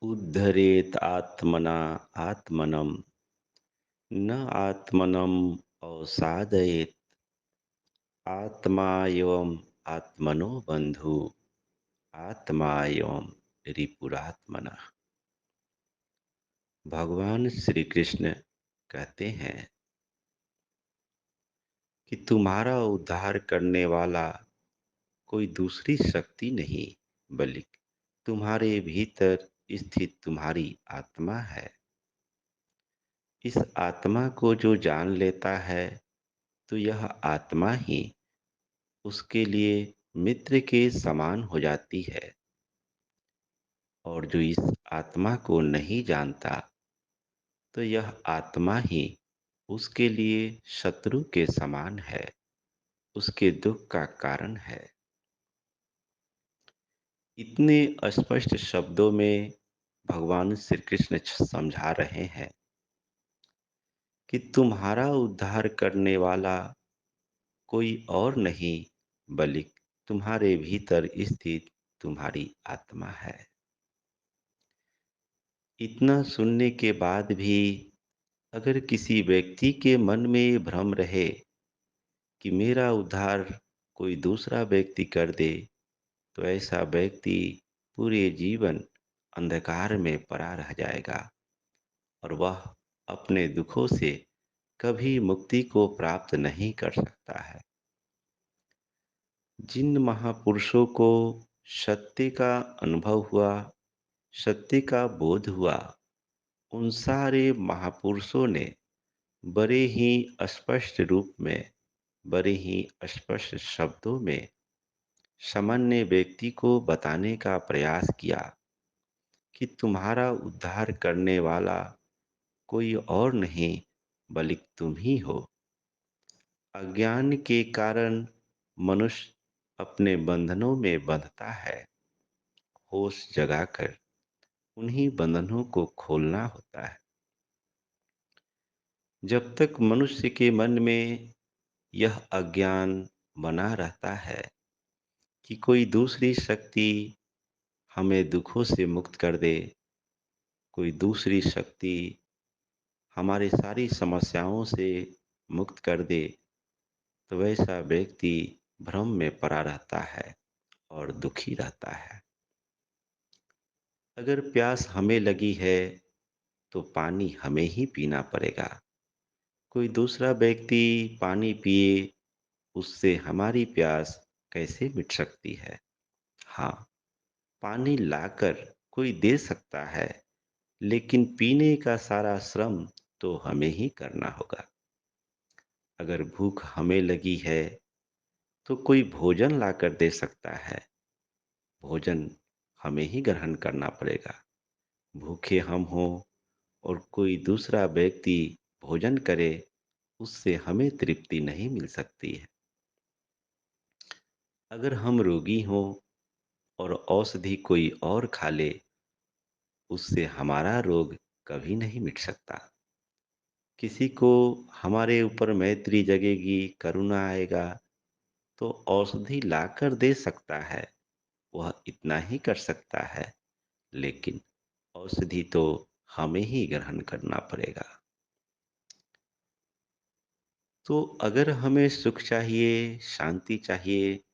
उद्धरेत आत्मना आत्मनं न आत्मनम् अवसादयेत् आत्मा एवं आत्मनो बंधु आत्मा एवं रिपुरात्मनः। भगवान श्री कृष्ण कहते हैं कि तुम्हारा उद्धार करने वाला कोई दूसरी शक्ति नहीं, बल्कि तुम्हारे भीतर स्थित तुम्हारी आत्मा है। इस आत्मा को जो जान लेता है, तो यह आत्मा ही उसके लिए मित्र के समान हो जाती है। और जो इस आत्मा को नहीं जानता, तो यह आत्मा ही उसके लिए शत्रु के समान है, उसके दुख का कारण है। इतने स्पष्ट शब्दों में भगवान श्री कृष्ण समझा रहे हैं कि तुम्हारा उद्धार करने वाला कोई और नहीं, बल्कि तुम्हारे भीतर स्थित तुम्हारी आत्मा है। इतना सुनने के बाद भी अगर किसी व्यक्ति के मन में ये भ्रम रहे कि मेरा उद्धार कोई दूसरा व्यक्ति कर दे, तो ऐसा व्यक्ति पूरे जीवन अंधकार में पड़ा रह जाएगा और वह अपने दुखों से कभी मुक्ति को प्राप्त नहीं कर सकता है। जिन महापुरुषों को सत्य का अनुभव हुआ, सत्य का बोध हुआ, उन सारे महापुरुषों ने बड़े ही स्पष्ट रूप में, बड़े ही स्पष्ट शब्दों में सामान्य व्यक्ति को बताने का प्रयास किया कि तुम्हारा उद्धार करने वाला कोई और नहीं, बल्कि तुम ही हो। अज्ञान के कारण मनुष्य अपने बंधनों में बंधता है। होश जगाकर उन्हीं बंधनों को खोलना होता है। जब तक मनुष्य के मन में यह अज्ञान बना रहता है कि कोई दूसरी शक्ति हमें दुखों से मुक्त कर दे, कोई दूसरी शक्ति हमारी सारी समस्याओं से मुक्त कर दे, तो वैसा व्यक्ति भ्रम में पड़ा रहता है और दुखी रहता है। अगर प्यास हमें लगी है, तो पानी हमें ही पीना पड़ेगा। कोई दूसरा व्यक्ति पानी पिए, उससे हमारी प्यास कैसे मिट सकती है? हाँ, पानी लाकर कोई दे सकता है, लेकिन पीने का सारा श्रम तो हमें ही करना होगा। अगर भूख हमें लगी है, तो कोई भोजन लाकर दे सकता है, भोजन हमें ही ग्रहण करना पड़ेगा। भूखे हम हों और कोई दूसरा व्यक्ति भोजन करे, उससे हमें तृप्ति नहीं मिल सकती है। अगर हम रोगी हों और औषधि कोई और खा ले, उससे हमारा रोग कभी नहीं मिट सकता। किसी को हमारे ऊपर मैत्री जगेगी, करुणा आएगा, तो औषधि लाकर दे सकता है, वह इतना ही कर सकता है, लेकिन औषधि तो हमें ही ग्रहण करना पड़ेगा। तो अगर हमें सुख चाहिए, शांति चाहिए,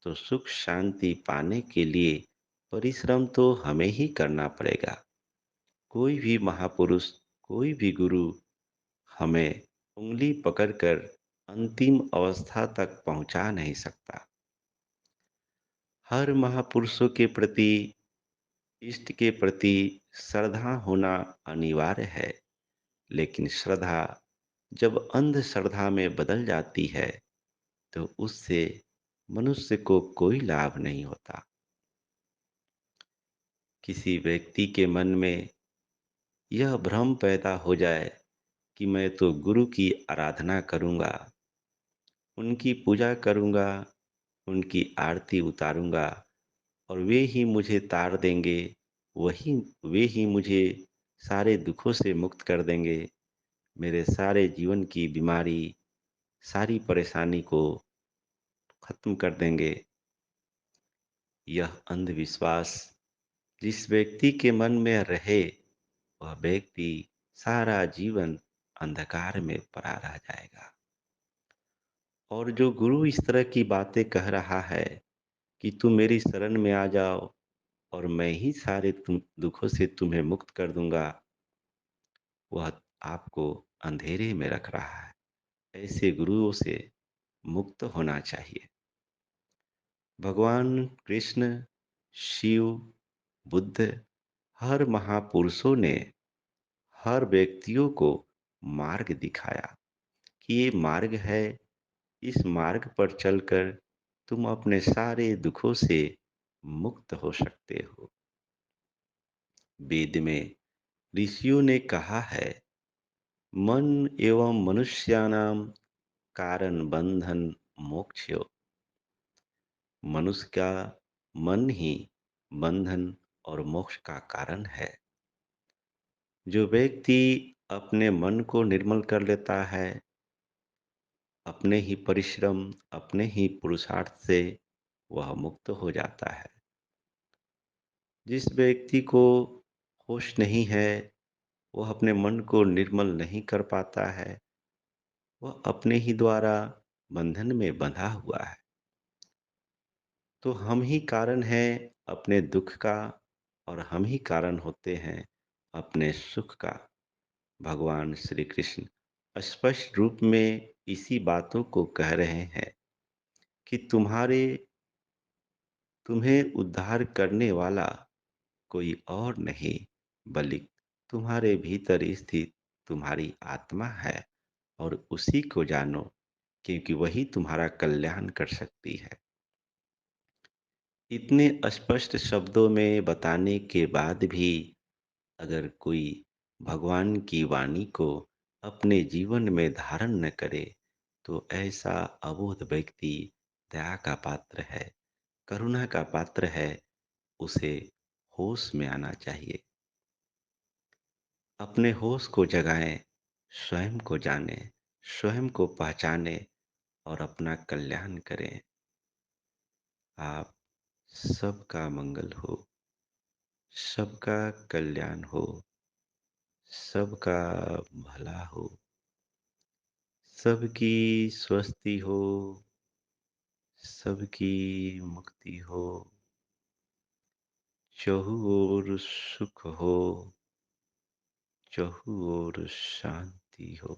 तो सुख शांति पाने के लिए परिश्रम तो हमें ही करना पड़ेगा। कोई भी महापुरुष, कोई भी गुरु हमें उंगली पकड़कर अंतिम अवस्था तक पहुंचा नहीं सकता। हर महापुरुषों के प्रति, इष्ट के प्रति श्रद्धा होना अनिवार्य है, लेकिन श्रद्धा जब अंधश्रद्धा में बदल जाती है, तो उससे मनुष्य को कोई लाभ नहीं होता। किसी व्यक्ति के मन में यह भ्रम पैदा हो जाए कि मैं तो गुरु की आराधना करूंगा, उनकी पूजा करूंगा, उनकी आरती उतारूंगा और वे ही मुझे तार देंगे, वही वे ही मुझे सारे दुखों से मुक्त कर देंगे, मेरे सारे जीवन की बीमारी, सारी परेशानी को खत्म कर देंगे। यह अंधविश्वास जिस व्यक्ति के मन में रहे वह व्यक्ति सारा जीवन अंधकार में पड़ा रह जाएगा। और जो गुरु इस तरह की बातें कह रहा है कि तुम मेरी शरण में आ जाओ और मैं ही सारे तुम दुखों से तुम्हें मुक्त कर दूंगा, वह आपको अंधेरे में रख रहा है। ऐसे गुरुओं से मुक्त होना चाहिए। भगवान कृष्ण, शिव, बुद्ध, हर महापुरुषों ने हर व्यक्तियों को मार्ग दिखाया कि ये मार्ग है, इस मार्ग पर चलकर तुम अपने सारे दुखों से मुक्त हो सकते हो। वेद में ऋषियों ने कहा है, मन एवं मनुष्याणाम कारण बंधन मोक्षो। मनुष्य का मन ही बंधन और मोक्ष का कारण है। जो व्यक्ति अपने मन को निर्मल कर लेता है, अपने ही परिश्रम, अपने ही पुरुषार्थ से वह मुक्त हो जाता है। जिस व्यक्ति को होश नहीं है, वह अपने मन को निर्मल नहीं कर पाता है, वह अपने ही द्वारा बंधन में बंधा हुआ है। तो हम ही कारण हैं अपने दुख का और हम ही कारण होते हैं अपने सुख का। भगवान श्री कृष्ण स्पष्ट रूप में इसी बातों को कह रहे हैं कि तुम्हें उद्धार करने वाला कोई और नहीं, बल्कि तुम्हारे भीतर स्थित तुम्हारी आत्मा है और उसी को जानो, क्योंकि वही तुम्हारा कल्याण कर सकती है। इतने स्पष्ट शब्दों में बताने के बाद भी अगर कोई भगवान की वाणी को अपने जीवन में धारण न करे, तो ऐसा अबोध व्यक्ति दया का पात्र है, करुणा का पात्र है। उसे होश में आना चाहिए। अपने होश को जगाएं, स्वयं को जानें, स्वयं को पहचानें और अपना कल्याण करें। आप सबका मंगल हो, सबका कल्याण हो, सबका भला हो, सबकी स्वस्ति हो, सबकी मुक्ति हो, चहु ओर सुख हो, चहु ओर शांति हो।